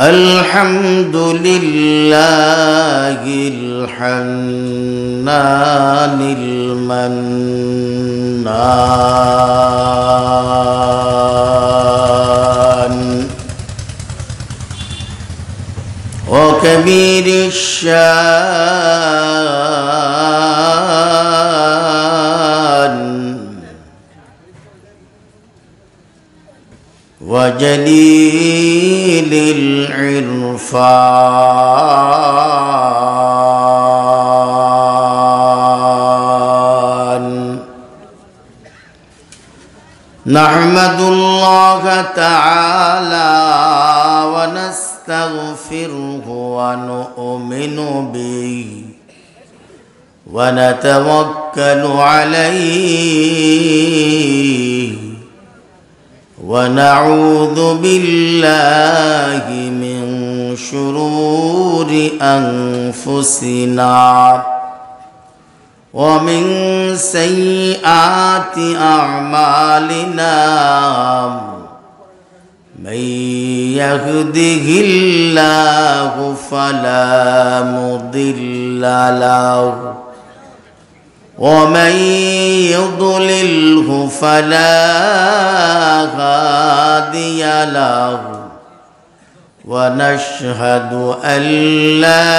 الحمد لله الحنان المنان وكبير الشان وجليل العرفان نحمد الله تعالى ونستغفره ونؤمن به ونتوكل عليه ونعوذ بالله من شرور أنفسنا ومن سيئات أعمالنا من يهده الله فلا مضل له ومن يضلله فلا هادي له ونشهد أن لا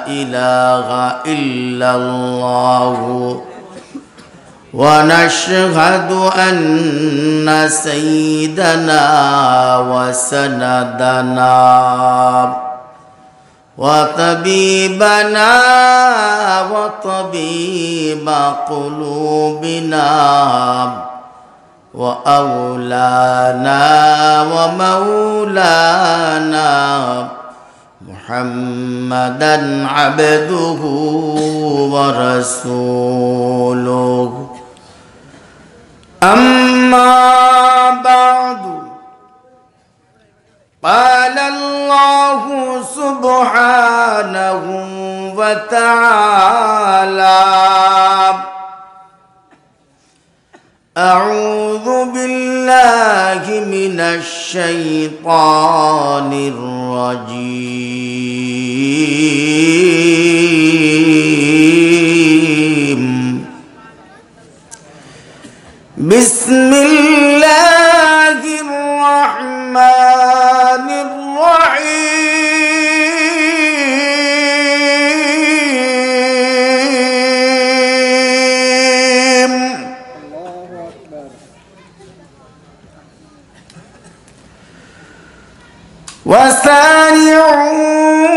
إله إلا الله ونشهد أن سيدنا وسندنا وطبيبنا وطبيب قلوبنا وأولانا ومولانا محمدا عبده ورسوله أما بعد قال الله سبحانه وتعالى أعوذ بالله من الشيطان الرجيم بسم الله الرحمن الرحيم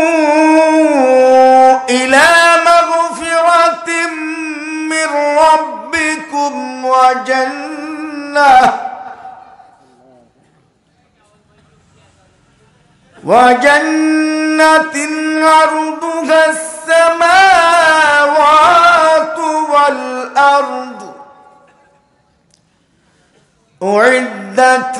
وسارعوا إلى مغفرة من ربكم وجنة عرضها السماوات والأرض أعدت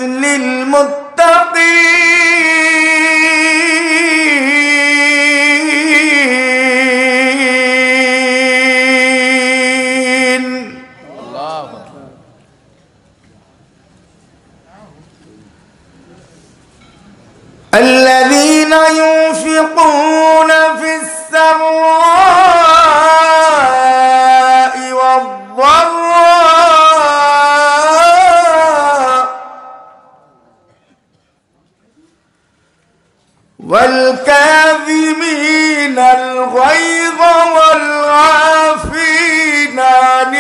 للمتقين الذين ينفقون في السراء والضراء والكاظمين الغيظ والعافين عن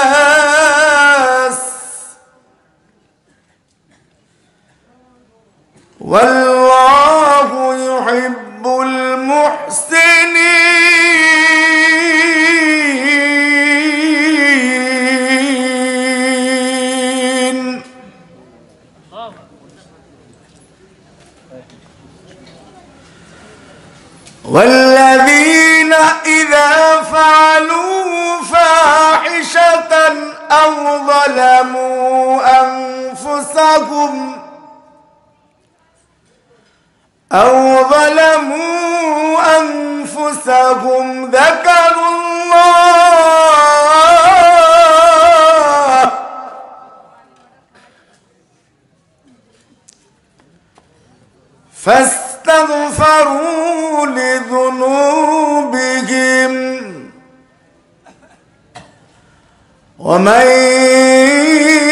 الناس والله يحب المحسنين والذين إذا فعلوا فاحشة أو ظلموا أنفسهم ذكروا الله فاستغفروا لذنوبهم ومن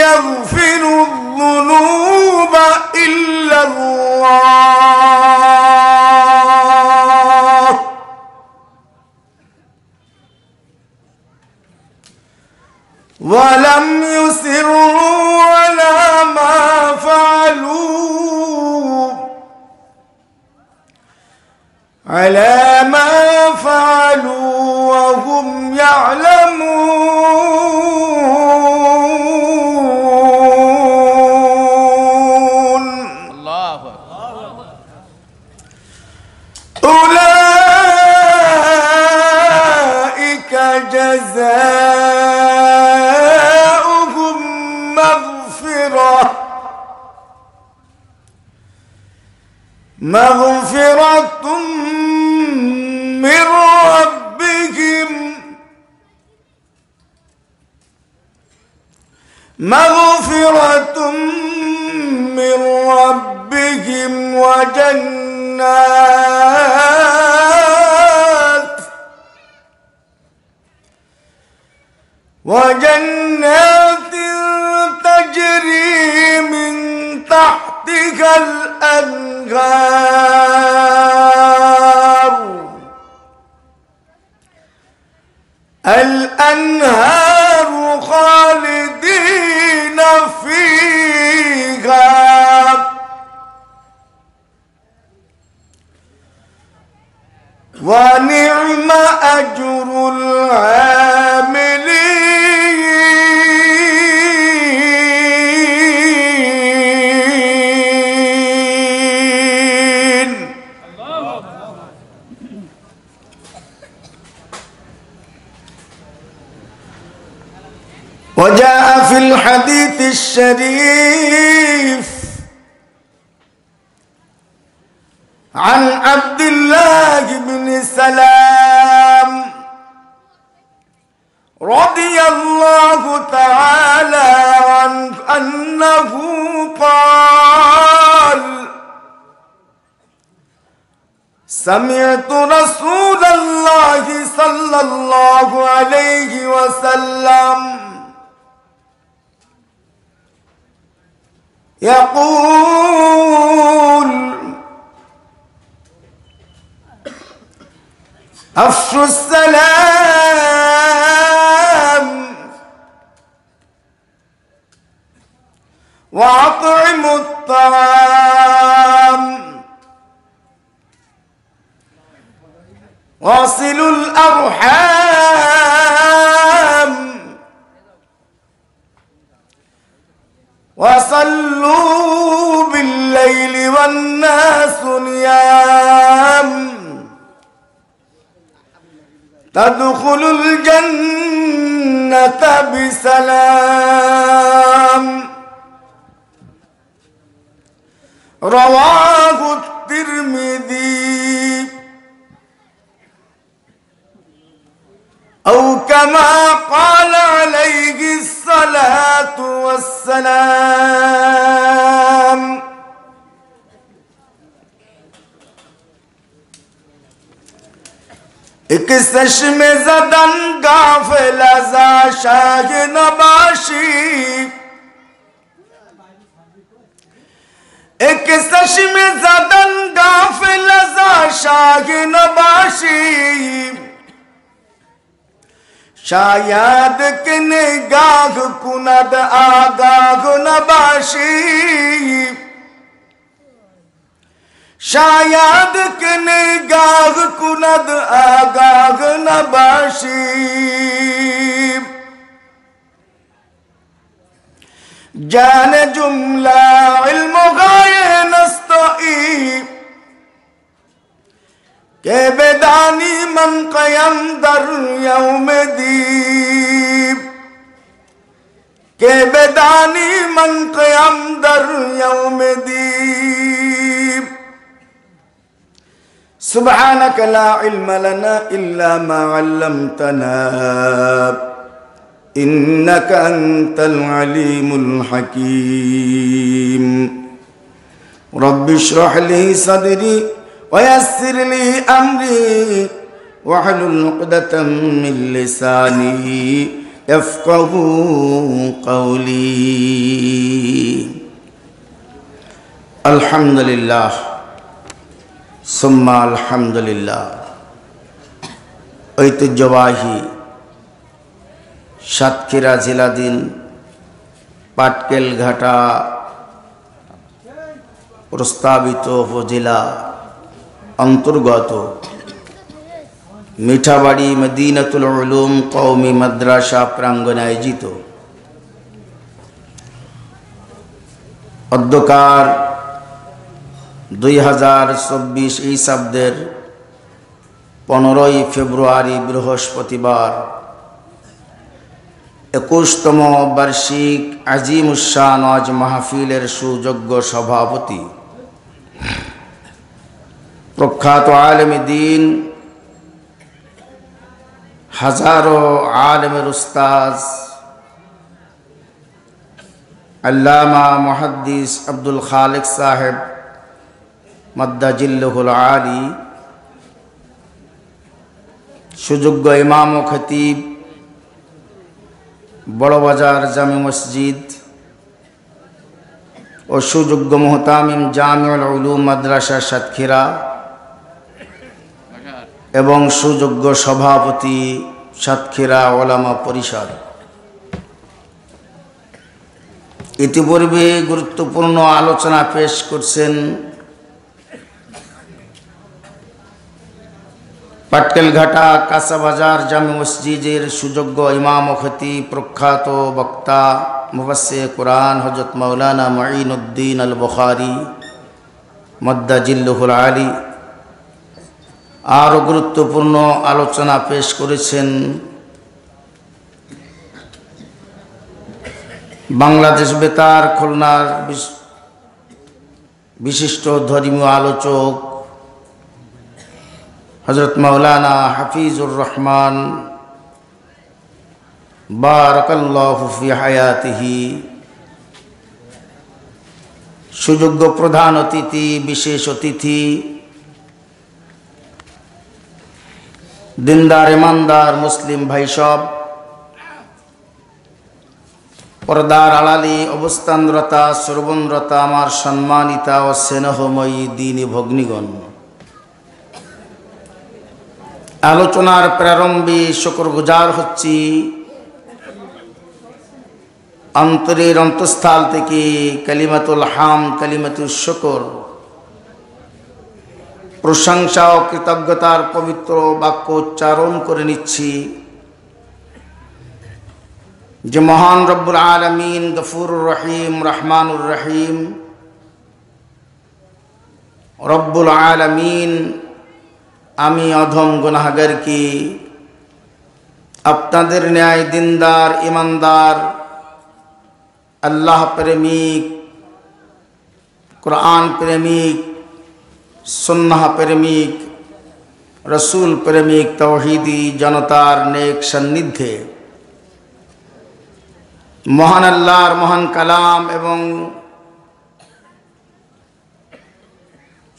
يغفر الذنوب إلا الله ولم يصروا على ما فعلوا وهم يعلمون. الله أولئك جزاؤهم مغفرة من ربهم وجنات تجري من تحتها الأنهار خالدين فيها ونعم أجر العاملين. وجاء في الحديث الشريف عن عبد الله بن سلام رضي الله تعالى عنه أنه قال: سمعت رسول الله صلى الله عليه وسلم يقول: أفشوا السلام وأطعموا الطعام واصلوا الأرحام وصلوا بالليل والناس نيام تدخلوا الجنة بسلام. رواه الترمذي أو كما قال عليه الصلاة والسلام. एक चश्मे ज़दन गाफिल ज़ा शाह नबाशी एक चश्मे ज़दन गाफिल ज़ा शाह नबाशी शायद कि निगाह कुनद आगाह नबाशी शायद कि निगाह कुनद आगाह नबाशी जान जुमला इल्म गाये नस्तई के बेदानी मन कयम दर यौम दीब के बेदानी मन कयम दर यौम दीब। सुब्हानक ला इल्म लना इल्ला मा अल्लमतना इन्नका अंतल अलीमुल हकीम। रब्बि इश्रह ली सदरी वयस्सिर ली अमरी वहलुल उक़दतम मिन लिसानी यफ़क़हू क़ौली। अल्हम्दुलिल्लाह सुम्मा अल्हम्दुलिल्लाह। ঐতিহ্যবাহী সাতক্ষীরা জেলাধীন পাটকেলঘাটা প্রস্তাবিত উপজেলা অন্তর্গত মিঠাবাড়ি মদিনাতুল উলুম কওমি মাদ্রাসা প্রাঙ্গণে আয়োজিত অধ্যকার 2024 খ্রিস্টাব্দের 15ই ফেব্রুয়ারি বৃহস্পতিবার 21তম বার্ষিক আজিমুশান ওয়াজ মাহফিলের সুযোগ্য সভাপতি প্রখ্যাত আলেমে দ্বীন হাজারো আলেমের উস্তাদ আল্লামা মুহাদ্দিস আব্দুল খালিক সাহেব মাদ্দাজিল্লুহুল আলী, সুযোগ্য ইমাম ও খতিব বড়বাজার জামে মসজিদ ও সুযোগ্য মুহতামিম জামিউল উলুম মাদ্রাসা সাতক্ষীরা এবং সুযোগ্য সভাপতি সাতক্ষীরা ওলামা পরিষদ। ইতিপূর্বে গুরুত্বপূর্ণ আলোচনা পেশ করছেন পাটকেলঘাটা কাঁচাবাজার জামে মসজিদের সুযোগ্য ইমাম ও খতিব প্রখ্যাত বক্তা মুফাসসির কুরআন হযরত মাওলানা মুঈনুদ্দিন আল বুখারী মাদ্দাজিল্লুহুল আলী। আরও গুরুত্বপূর্ণ আলোচনা পেশ করেছেন বাংলাদেশ বেতার খুলনার বিশিষ্ট ধর্মীয় আলোচক হযরত মাওলানা হাফিজুর রহমান বারাকাল্লাহু ফি হায়াতিহি। সুযোগ্য প্রধান অতিথি, বিশেষ অতিথি, দিনদার ইমানদার মুসলিম ভাই সব, পর্দার আড়ালে অবস্থানরতা শ্রবণরতা আমার সম্মানিতা ও স্নেহময়ী দ্বীনি ভগ্নীগণ, আলোচনার প্রারম্ভে শুকরগুজার হচ্ছি অন্তরের অন্তঃস্থল থেকে কালিমাতুল হাম কালিমাতুল শুকর, প্রশংসা ও কৃতজ্ঞতার পবিত্র বাক্য উচ্চারণ করে নিচ্ছি যে মহান রব্বুল আলামিন গফুরুর রহিম রহমানুর রহিম রব্বুল আলামিন আমি অধম গুনাহগারকে আপনাদের ন্যায় দিনদার ইমানদার আল্লাহ প্রেমিক কুরআন প্রেমিক সুন্নাহ প্রেমিক রসুল প্রেমিক তাওহীদি জনতার নেক সান্নিধ্যে মহান আল্লাহর মহান কালাম এবং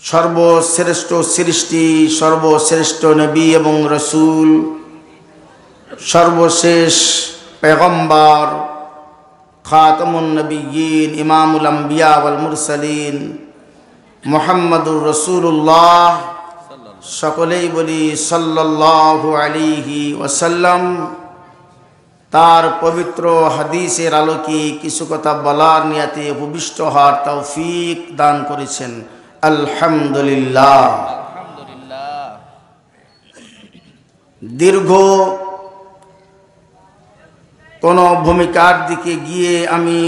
সর্বশ্রেষ্ঠ সৃষ্টি সর্বশ্রেষ্ঠ নবী এবং রসুল সর্বশেষ পেগম্বর খাতামুন নবিয়্যিন ইমামুল আম্বিয়া ওয়াল মুরসালিন মুহাম্মাদুর রাসূলুল্লাহ, সকলেই বলি সাল্লাল্লাহু আলাইহি ওয়াসাল্লাম। তার পবিত্র হাদিসের আলোকে কিছু কথা বলার নিয়তে উপবিষ্ট হওয়ার তৌফিক দান করেছেন, আলহামদুলিল্লাহ। দীর্ঘ কোনো ভূমিকার দিকে গিয়ে আমি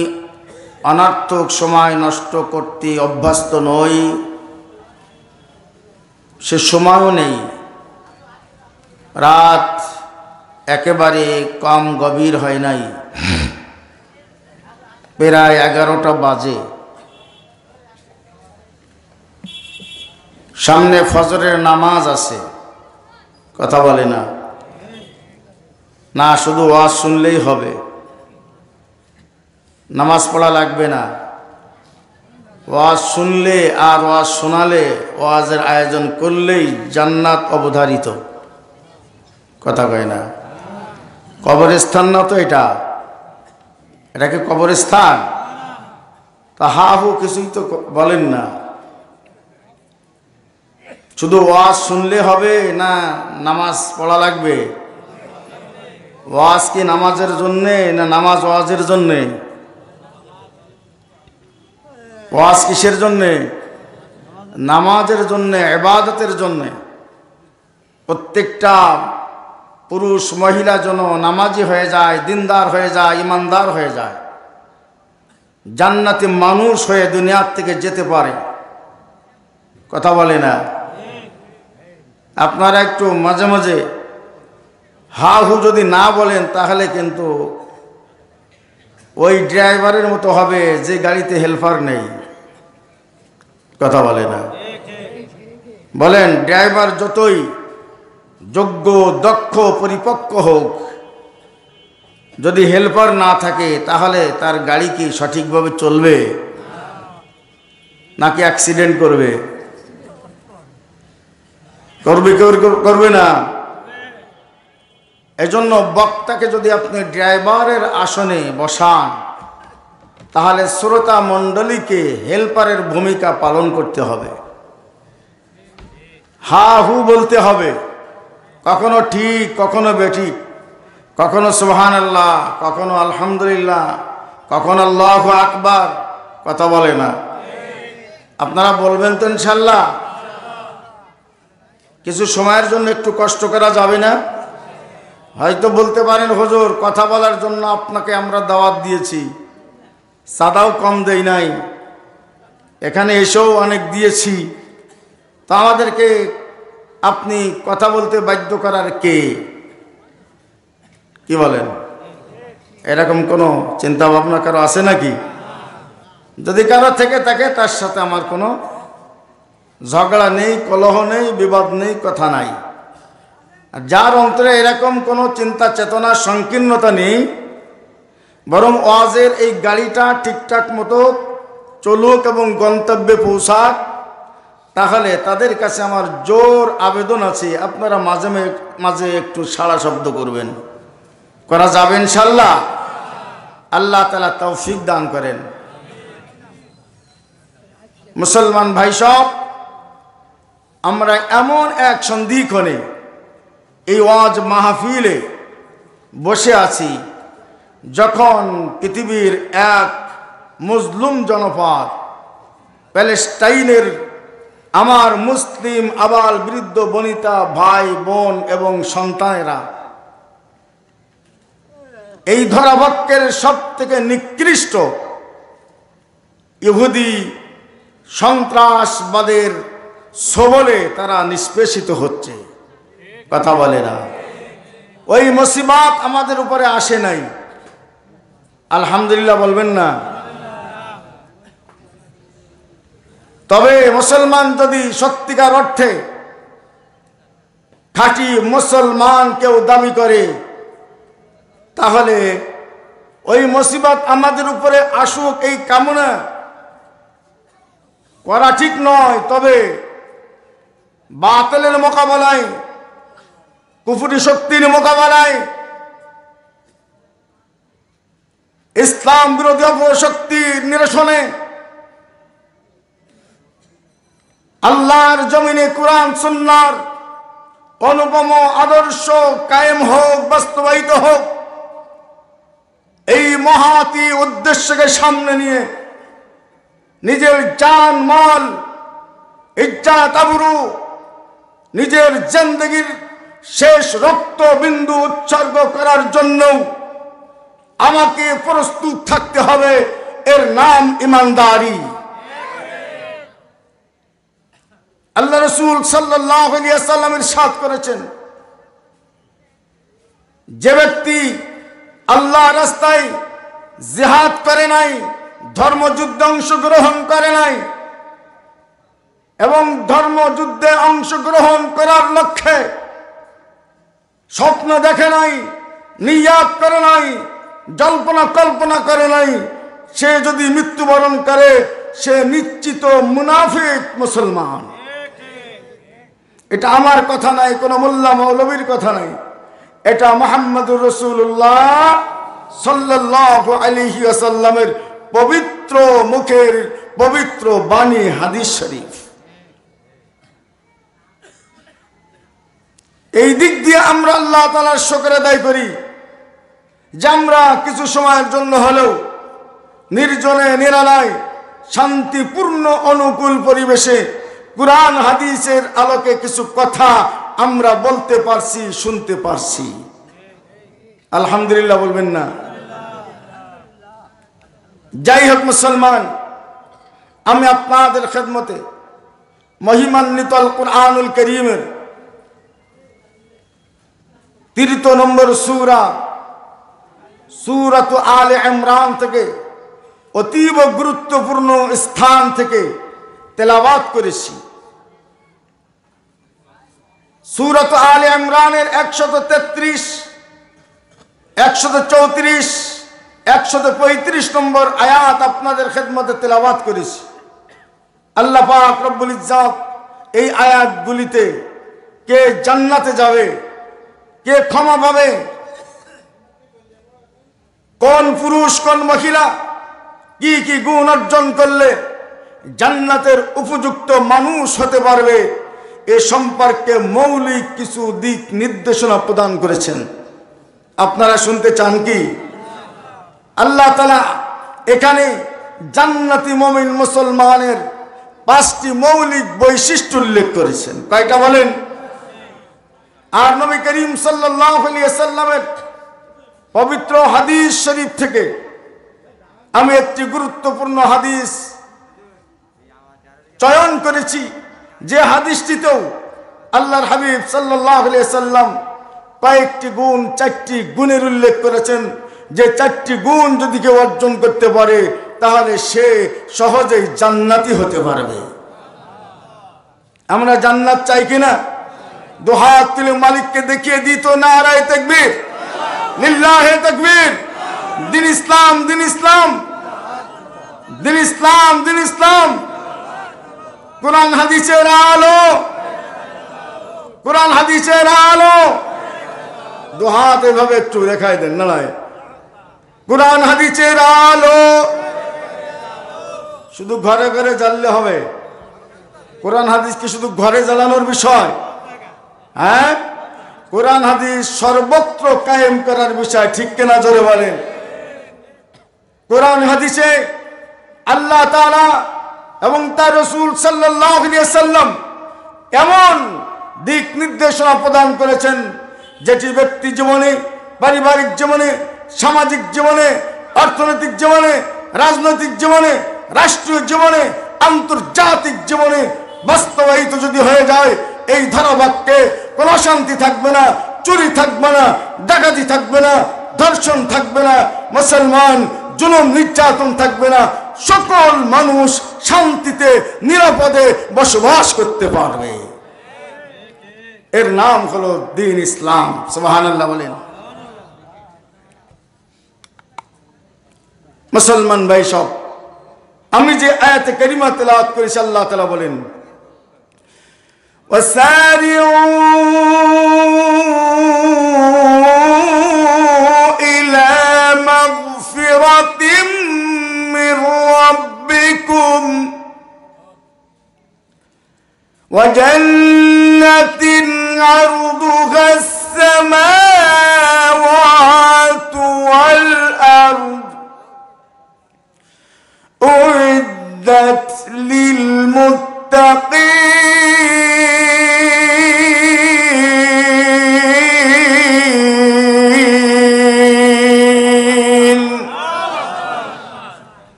অনর্থক সময় নষ্ট করতে অভ্যস্ত নই, সে সময়ও নেই। রাত একেবারে কম গভীর হয় নাই, প্রায় 11টা বাজে। সামনে ফজরের নামাজ আছে, কথা বলে না, না শুধু ওয়াজ শুনলেই হবে, নামাজ পড়া লাগবে না। ওয়াজ শুনলে আর ওয়াজ শোনালে, ওয়াজের আয়োজন করলেই জান্নাত অবধারিত। কথা কয় না? কবরস্থান না তো এটা, এটাকে কবরস্থান? তা হা হু কিছুই তো বলেন না। শুধু ওয়াজ শুনলে হবে না নামাজ পড়া লাগবে? ওয়াজ কি নামাজের জন্যে না নামাজ ওয়াজের জন্যে? ওয়াজ কিসের জন্যে? নামাজের জন্যে, ইবাদতের জন্যে। প্রত্যেকটা পুরুষ মহিলা যেন নামাজি হয়ে যায়, দিনদার হয়ে যায়, ইমানদার হয়ে যায়, জান্নাতি মানুষ হয়ে দুনিয়ার থেকে যেতে পারে। কথা বলে না? আপনারা একটু মাঝে মাঝে হা হু যদি না বলেন তাহলে কিন্তু ওই ড্রাইভারের মতো হবে যে গাড়িতে হেল্পার নেই। কথা বলে না? বলেন, ড্রাইভার যতই যোগ্য, দক্ষ, পরিপক্ক হোক, যদি হেল্পার না থাকে তাহলে তার গাড়ি কি সঠিকভাবে চলবে নাকি অ্যাক্সিডেন্ট করবে? করবে না? এজন্য বক্তাকে যদি আপনি ড্রাইভারের আসনে বসান তাহলে শ্রোতা মণ্ডলীকে হেল্পারের ভূমিকা পালন করতে হবে। হা হু বলতে হবে, কখনো ঠিক কখনো বেঠিক, কখনো সুবহানাল্লাহ, কখনো আলহামদুলিল্লাহ, কখনো আল্লাহু আকবার। কথা বলে না? আপনারা বলবেন তো ইনশাআল্লাহ? কিছু সময়ের জন্য একটু কষ্ট করা যাবে না? হয়তো বলতে পারেন, হুজুর কথা বলার জন্য আপনাকে আমরা দাওয়াত দিয়েছি, সাদাও কম দেই নাই, এখানে এসেও অনেক দিয়েছি, তা আমাদেরকে আপনি কথা বলতে বাধ্য করার কে? কি বলেন? এরকম কোনো চিন্তা ভাবনা কারো আছে নাকি? যদি কারো থেকে থাকে তার সাথে আমার কোনো ঝগড়া নেই, কলহ নেই, বিবাদ নেই, কথা নাই। আর যার অন্তরে এরকম কোনো চিন্তা চেতনা সংকীর্ণতা নেই, বরং ওয়াজের এই গাড়িটা ঠিকঠাক মতো চলুক এবং গন্তব্যে পৌঁছাক, তাহলে তাদের কাছে আমার জোর আবেদন আছে, আপনারা মাঝে মাঝে একটু সাড়া শব্দ করবেন। করা যাবে ইনশাআল্লাহ? আল্লাহ তাআলা তৌফিক দান করেন। মুসলমান ভাই সব, আমরা এমন এক সন্ধিক্ষণে এই ওয়াজ মাহফিলে বসে আছি যখন পৃথিবীর এক মুসলিম জনপদ প্যালেস্টাইনের আমার মুসলিম আবাল বৃদ্ধ বনিতা ভাই বোন এবং সন্তানেরা এই ধরাবক্কের সব থেকে নিকৃষ্ট ইহুদি সন্ত্রাসবাদের সবলে তারা নিষ্পেষিত হচ্ছে। কথা বলে না? ওই মুসিবত আমাদের উপরে আসে নাই, আলহামদুলিল্লাহ বলবেন না? তবে মুসলমান যদি সত্যিকার অর্থে খাঁটি মুসলমান কেউ দাবি করে তাহলে ওই মুসিবত আমাদের উপরে আসুক এই কামনা করা ঠিক নয়। তবে বাতিলের মোকাবেলায়, কুফরি শক্তির মোকাবেলায়, ইসলাম বিরোধী অপশক্তির নিরসনে আল্লাহর জমিনে কোরআন সুন্নাহর অনুপম আদর্শ কায়েম হোক, বাস্তবায়িত হোক, এই মহতি উদ্দেশ্যকে সামনে নিয়ে নিজের জান মাল, ইজ্জত আবরু, নিজের জিন্দেগীর শেষ রক্ত বিন্দু উৎসর্গ করার জন্য আমাকে প্রস্তুত থাকতে হবে। এর নাম ইমানদারি। আল্লাহ রাসূল সাল্লাল্লাহু আলাইহি ওয়াসাল্লাম ইরশাদ করেছেন, যে ব্যক্তি আল্লাহর রাস্তায় জিহাদ করে নাই, ধর্মযুদ্ধে অংশগ্রহণ করে নাই এবং ধর্মযুদ্ধে অংশগ্রহণ করার লক্ষ্যে স্বপ্ন দেখে নাই, নিয়াত করে নাই, জল্পনা কল্পনা করে নাই, সে যদি মৃত্যুবরণ করে সে নিশ্চিত মুনাফিক মুসলমান। এটা আমার কথা নাই, কোনো মোল্লা মৌলবীর কথা নাই, এটা মুহাম্মদুর রাসূলুল্লাহ সাল্লাল্লাহু আলাইহি ওয়াসাল্লামের পবিত্র মুখের পবিত্র বাণী, হাদিস শরীফ। এই দিক দিয়ে আমরা আল্লাহ তাআলার শুকর আদায় করি যে আমরা কিছু সময়ের জন্য হলেও নির্জনে নিরালায় শান্তিপূর্ণ অনুকূল পরিবেশে কুরআন হাদিসের আলোকে কিছু কথা আমরা বলতে পারছি, শুনতে পারছি। আলহামদুলিল্লাহ বলবেন না? যাই হোক মুসলমান, আমি আপনাদের খেদমতে মহিমান্বিত আল কুরআনুল কারীমের ৩৩ নম্বর সূরা আলে ইমরান থেকে অতীব গুরুত্বপূর্ণ স্থান থেকে তেলাওয়াত করেছি। সূরা আলে ইমরানের 133, 134, 135 নম্বর আয়াত আপনাদের খেদমতে তেলাওয়াত করেছি। আল্লাহ পাক রব্বুল ইজ্জত এই আয়াতগুলিতে কে জান্নাতে যাবে, কে ক্ষমা পাবে, কোন পুরুষ কোন মহিলা কি কি গুণ অর্জন করলে জান্নাতের উপযুক্ত মানুষ হতে পারবে, এ সম্পর্কে মৌলিক কিছু দিক নির্দেশনা প্রদান করেছেন। আপনারা শুনতে চান কি? আল্লাহ তাআলা এখানে জান্নাতি মুমিন মুসলমানের 5টি মৌলিক বৈশিষ্ট্য উল্লেখ করেছেন। কয়টা বলেন? আর নবী করিম সাল্লাল্লাহু আলাইহি ওয়াসাল্লামের পবিত্র হাদিস শরীফ থেকে আমি একটি গুরুত্বপূর্ণ হাদিস চয়ন করেছি, যে হাদিসটিতেও আল্লাহর হাবিব সাল্লাল্লাহু আলাইহি ওয়াসাল্লাম কয়েকটি গুণ, 4টি গুণের উল্লেখ করেছেন, যে 4টি গুণ যদি কেউ অর্জন করতে পারে তাহলে সে সহজেই জান্নাতি হতে পারবে। আমরা জান্নাত চাই কিনা? দুহাত তুলে মালিককে দেখিয়ে দিত নারায়ে তাকবীর, লিল্লাহি তাকবীর। দিন ইসলাম, দিন ইসলাম, দিন ইসলাম, দিন ইসলাম। কুরআন হাদিসের আলো, কুরআন হাদিসের আলো। দুহাত এভাবে একটু দেখাই দেন, নারায়ে। কুরআন হাদিসের আলো। শুধু ঘরে ঘরে জ্বাললে হবে? কোরআন হাদিস কি শুধু ঘরে জ্বালানোর বিষয়? হ্যাঁ, কোরআন হাদিস সর্বত্র কায়েম করার বিষয়, ঠিক কিনা জোরে বলেন? কোরআন হাদিসে আল্লাহ তাআলা এবং তার রাসূল সাল্লাল্লাহু আলাইহি ওয়াসাল্লাম এমন দিক নির্দেশনা প্রদান করেছেন যেটি ব্যক্তি জীবনে, পারিবারিক জীবনে, সামাজিক জীবনে, অর্থনৈতিক জীবনে, রাজনৈতিক জীবনে, রাষ্ট্রীয় জীবনে, আন্তর্জাতিক জীবনে বাস্তবায়িত যদি হয়ে যায়, এই ধারাবাক্যে কোনো অশান্তি থাকবে না, চুরি থাকবে না, ডাকাতি থাকবে না, ধর্ষণ থাকবে না, মুসলমান জুলুম নির্যাতন থাকবে না, সকল মানুষ শান্তিতে নিরাপদে বসবাস করতে পারবে। এর নাম হলো দ্বীন ইসলাম। সুবহানাল্লাহ বলেন। মুসলমান ভাই সব, আমি যে আয়াতে কারিমা তেলাওয়াত করেছি, আল্লাহ তাআলা বলেন, وَسَارِعُوا إِلَى مَغْفِرَةٍ مِّن رَّبِّكُمْ وَجَنَّةٍ عَرْضُهَا السَّمَاوَاتُ وَالْأَرْضُ أُعِدَّتْ لِلْمُتَّقِينَ।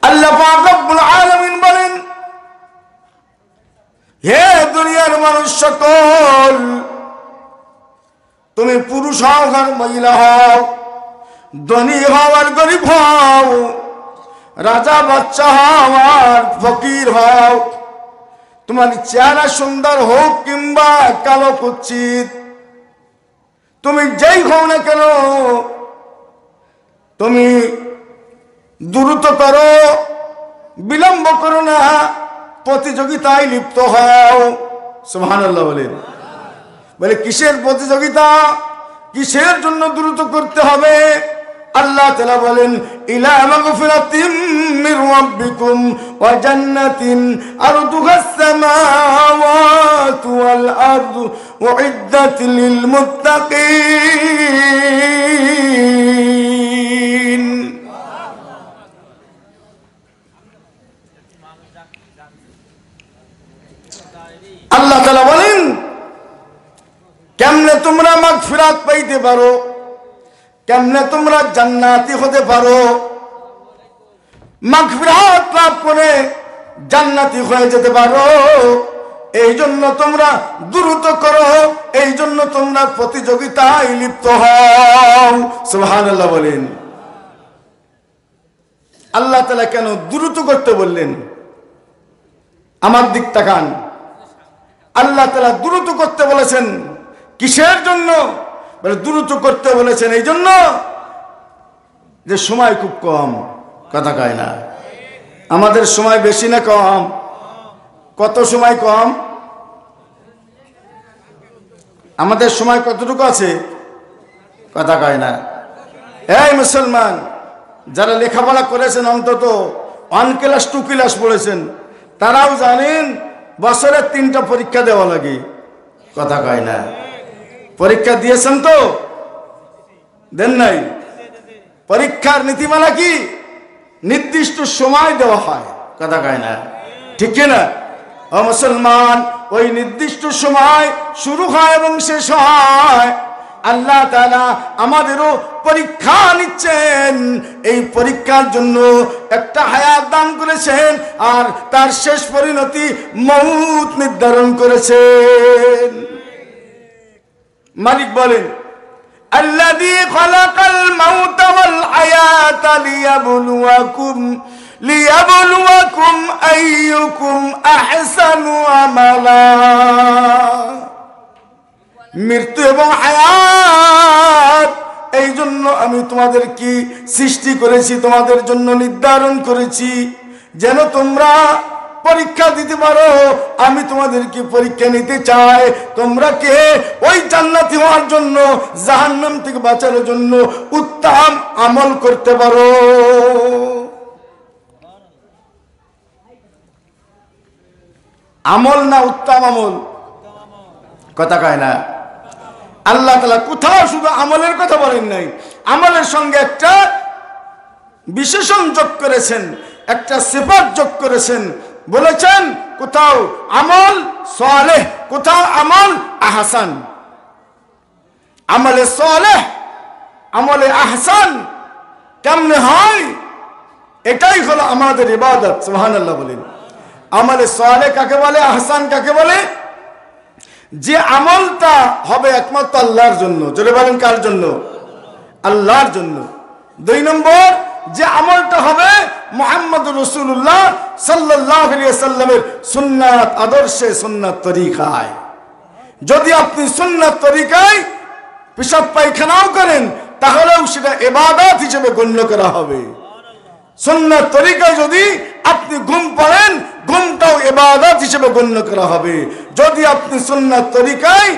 আল্লাহ পাক রব্বুল আলামিন বলেন, হে দুনিয়ার মানুষ সকল, তুমি পুরুষ হও আর মহিলা হও, ধনী হও আর গরিব হও, রাজা বাচ্চা হও আর ফকির হও, তোমার চেহারা সুন্দর হোক কিংবা কালো কুৎসিত, তুমি যেই হও না কেন, তুমি দ্রুত করো, বিলম্ব করো না, প্রতিযোগিতায় লিপ্ত হও। সুবহানাল্লাহ বলেন। বলে কিসের প্রতিযোগিতা, কিসের জন্য দ্রুত করতে হবে? আল্লাহ তাআলা বলেন ইলা মাগফিরাতিম মির রাব্বিকুম ওয়া জান্নাতিন আরদুহাস সামাওয়াতু ওয়াল আরদু উইদ্দাত লিল মুত্তাকিন। আল্লাহ তাআলা বলেন কেমনে তোমরা মাগফিরাত পাইতে পারো, কেমনে তোমরা জান্নাতি হতে পারো। মাগফিরাত লাভ করে জান্নাতি হয়ে যেতে পারো, এই জন্য তোমরা দ্রুত করো, এই জন্য তোমরা প্রতিযোগিতায় লিপ্ত হও। সুবহানাল্লাহ বলেন। আল্লাহ তাআলা কেন দ্রুত করতে বললেন? আমার দিক তাকান। আল্লাহ তাআলা দ্রুত করতে বলেছেন কিসের জন্য? বলে দ্রুত করতে বলেছেন এই জন্য যে সময় খুব কম। কথা কয় না? আমাদের সময় বেশি না কম? কত সময় কম? আমাদের সময় কতটুকু আছে? কথা কয় না? এই মুসলমান, যারা লেখাপড়া করেছেন অন্তত 1 ক্লাস 2 ক্লাস পড়েছেন, তারাও জানেন বছরে 3টা পরীক্ষা দেওয়া লাগে। কথা কয় না? পরীক্ষা দিয়েছেন তো? দেন নাই? পরীক্ষার নীতিমালা কি? নির্দিষ্ট সময় দেওয়া হয়। কথা কয় না? ঠিক কিনা? ও মুসলমান, ওই নির্দিষ্ট সময় শুরু হয় এবং শেষ হয়। আল্লাহ তাআলা আমাদেরও পরীক্ষা নিচ্ছেন, এই পরীক্ষার জন্য একটা হায়াত দান করেছেন আর তার শেষ পরিণতি মউত নির্ধারণ করেছেন। মালিক বলেন আল্লাযী খালাকাল মাউতা ওয়াল হায়াতা লিয়াবলুয়াকুম আইয়ুকুম আহসানু আমালা। মৃত্যু এবং হায়াত এই জন্য আমি তোমাদের কি সৃষ্টি করেছি, তোমাদের জন্য নির্ধারণ করেছি যেন তোমরা পরীক্ষা দিতে পারো। আমি তোমাদেরকে পরীক্ষা নিতে চাই তোমরা কে ওই জান্নাতি হওয়ার জন্য, জাহান্নাম থেকে বাঁচার জন্য উত্তম আমল করতে পারো। আমল না উত্তম আমল? কথা কয় না? আল্লাহ তাআলা কোথাও শুধু আমলের কথা বলেন নাই, আমলের সঙ্গে একটা বিশেষণ যোগ করেছেন, একটা সিফাত যোগ করেছেন। বলেছেন কোথাও আমল সালেহ, কোথাও আমল আহসান। আমলে সালেহ, আমলে আহসান কেমনে হয়? এটাই হলো আমাদের ইবাদত। সুবহানাল্লাহ বলেন। আমলে সালেহ কাকে বলে, আহসান কাকে বলে? যে আমলটা হবে একমাত্র আল্লাহর জন্য। জোরে বলেন কার জন্য? আল্লাহর জন্য। 2 নম্বর, যে আমলটা হবে মুহাম্মদুর রাসূলুল্লাহ সাল্লাল্লাহু আলাইহি ওয়াসাল্লামের সুন্নাত আদর্শে, সুন্নাত তরিকায়। যদি আপনি সুন্নাত তরিকায় পেশাব পায়খানাও করেন তাহলেও সেটা ইবাদত হিসেবে গণ্য করা হবে। সুন্নাত তরিকায় যদি আপনি ঘুম পড়েন, ঘুমটাও ইবাদত হিসেবে গণ্য করা হবে। যদি আপনি সুন্নাত তরিকায়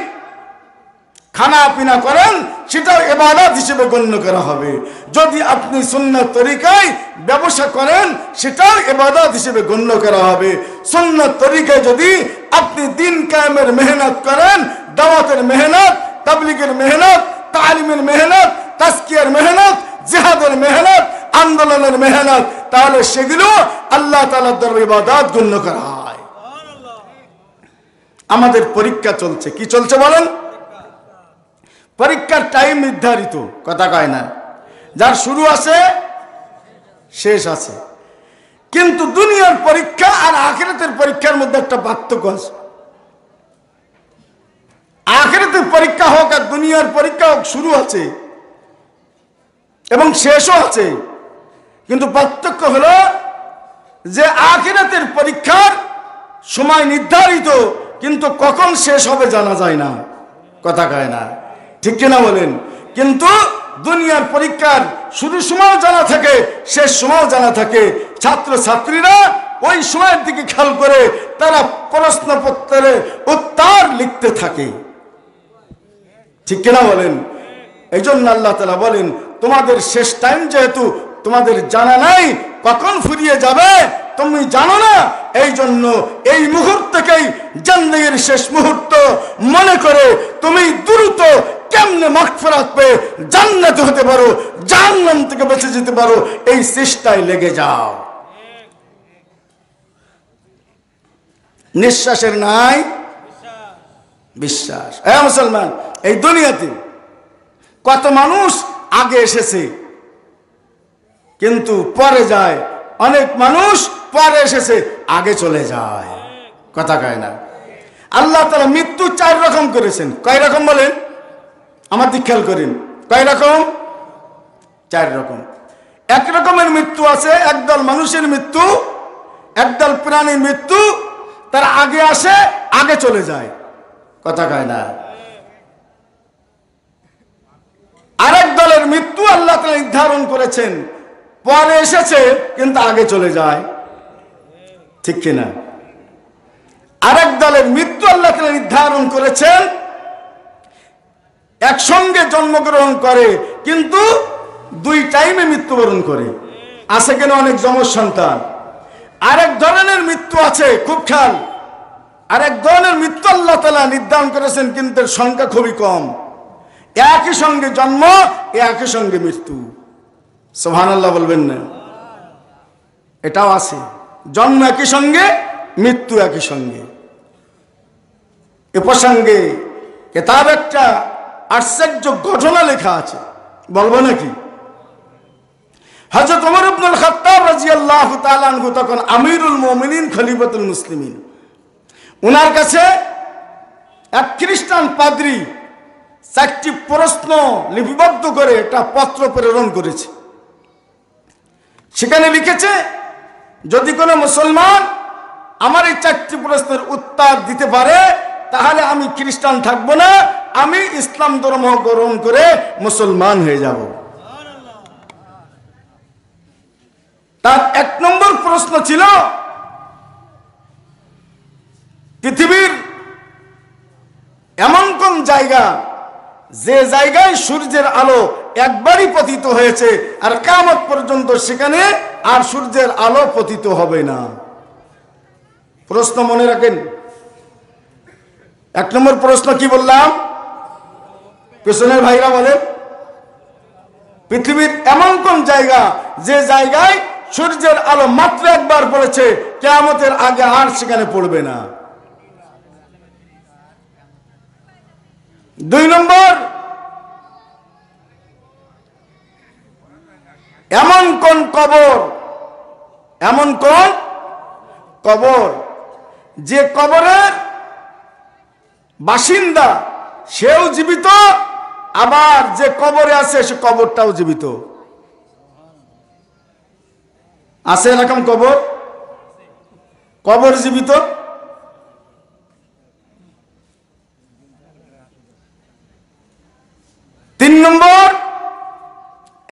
খানা পিনা করেন সেটাও ইবাদত হিসেবে গণ্য করা হবে। যদি আপনি সুন্নাত তরিকায় ব্যবসা করেন সেটাও ইবাদত হিসেবে গণ্য করা হবে। সুন্নাত তরিকায় যদি আপনি দিন কায়েমের মেহনত করেন, দাওয়াতের মেহনত, তাবলীগের মেহনত, তালিমের মেহনত, তাজকিয়ার মেহনত, জিহাদের মেহনত, আন্দোলনের মেহনত, তাহলে সেগুলো আল্লাহ তাআলার দরবারে ইবাদত গণ্য করা হয়। আমাদের পরীক্ষা চলছে। কি চলছে বলেন? পরীক্ষার টাইম নির্ধারিত। কথা কয় না? যার শুরু আছে শেষ আছে। কিন্তু দুনিয়ার পরীক্ষা আর আখিরাতের পরীক্ষার মধ্যে একটা পার্থক্য আছে। আখিরাতের পরীক্ষা হোক আর দুনিয়ার পরীক্ষা হোক, শুরু আছে এবং শেষও আছে। কিন্তু পার্থক্য হলো যে আখিরাতের পরীক্ষার সময় নির্ধারিত, কিন্তু কখন শেষ হবে জানা যায় না। কথা কয় না? ঠিক কিনা বলেন? কিন্তু দুনিয়ার পরীক্ষার শুরু সময় জানা থাকে, শেষ সময় জানা থাকে। ছাত্র ছাত্রীরা ওই সময়ের দিকে খেয়াল করে তারা প্রশ্নপত্রের উত্তর লিখতে থাকে। ঠিক কিনা বলেন? এই জন্য আল্লাহ তাআলা বলেন, তোমাদের শেষ টাইম যেহেতু তোমাদের জানা নাই কখন ফুরিয়ে যাবে, তুমি জানো না, এই জন্য এই মুহূর্তকেই জিন্দেগীর শেষ মুহূর্ত মনে করে তুমি দ্রুত কেমনে মাগফিরাত পেয়ে জান্নাতে হতে পারো, জাহান্নাম থেকে বেঁচে যেতে পারো, এই চেষ্টায় লেগে যাও। নিঃশ্বাসের নাই বিশ্বাস। এ মুসলমান, এই দুনিয়াতে কত মানুষ আগে এসেছে কিন্তু পরে যায়, অনেক মানুষ পরে এসেছে আগে চলে যায়। কথা কয় না? আল্লাহ তাআলা মৃত্যু 4 রকম করেছেন। কয় রকম বলেন? আমার দিক খেয়াল করেন। কয় রকম? 4 রকম। এক রকমের মৃত্যু আছে, একদল মানুষের মৃত্যু, একদল প্রাণীর মৃত্যু, তার আগে আসে আগে চলে যায়। কথা কয় না? আরেক দলের মৃত্যু আল্লাহ তাআলা নির্ধারণ করেছেন, পরে এসেছে কিন্তু আগে চলে যায়। ঠিক কিনা? আরেক দলের মৃত্যু আল্লাহ তাআলা নির্ধারণ করেছেন, একসঙ্গে জন্মগ্রহণ করে কিন্তু 2 টাইমে মৃত্যুবরণ করে। আছে কেন অনেক যমজ সন্তান। আরেক ধরনের মৃত্যু আছে, খুব খেয়াল, আরেক ধরনের মৃত্যু আল্লাহ তাআলা নির্ধারণ করেছেন কিন্তু এর সংখ্যা খুবই কম। একই সঙ্গে জন্ম, একই সঙ্গে মৃত্যু। সুবহানাল্লাহ বলবেন না? এটাও আছে, জন্ম একই সঙ্গে, মৃত্যু একই সঙ্গে। এ প্রসঙ্গে কিতাব একটা আশ্চর্য ঘটনা লেখা আছে, বলবো নাকি? হযরত ওমর ইবনুল খাত্তাব রাদিয়াল্লাহু তাআলা আনহু তখন আমিরুল মুমিনিন, খলিফাতুল মুসলিমিন। ওনার কাছে এক খ্রিস্টান পাদ্রী 4টি প্রশ্ন লিপিবদ্ধ করে একটা পত্র প্রেরণ করেছে। সেখানে লিখেছে, যদি কোনো মুসলমান আমার এই 4টি প্রশ্নের উত্তর দিতে পারে তাহলে আমি খ্রিস্টান থাকবো না, আমি ইসলাম ধর্ম গ্রহণ করে মুসলমান হয়ে যাব। তার 1 নম্বর প্রশ্ন ছিল, পৃথিবীর এমন কোন জায়গা যে জায়গায় সূর্যের আলো একবারই পতিত হয়েছে আর কিয়ামত পর্যন্ত সেখানে আর সূর্যের আলো পতিত হবে না? প্রশ্ন মনে রাখেন। 1 নম্বর প্রশ্ন কি বললাম? পেছনের ভাইরা বলেন, পৃথিবীর এমন কোন জায়গা যে জায়গায় সূর্যের আলো মাত্র একবার পড়েছে, কিয়ামতের আগে আর সেখানে পড়বে না? 2 নম্বর, এমন কোন কবর, এমন কোন কবর যে কবরের বাসিন্দা সেও জীবিত, আবার যে কবরে আছে সে কবরটাও জীবিত? আছে এরকম কবর? কবর জীবিত? 3 নম্বর,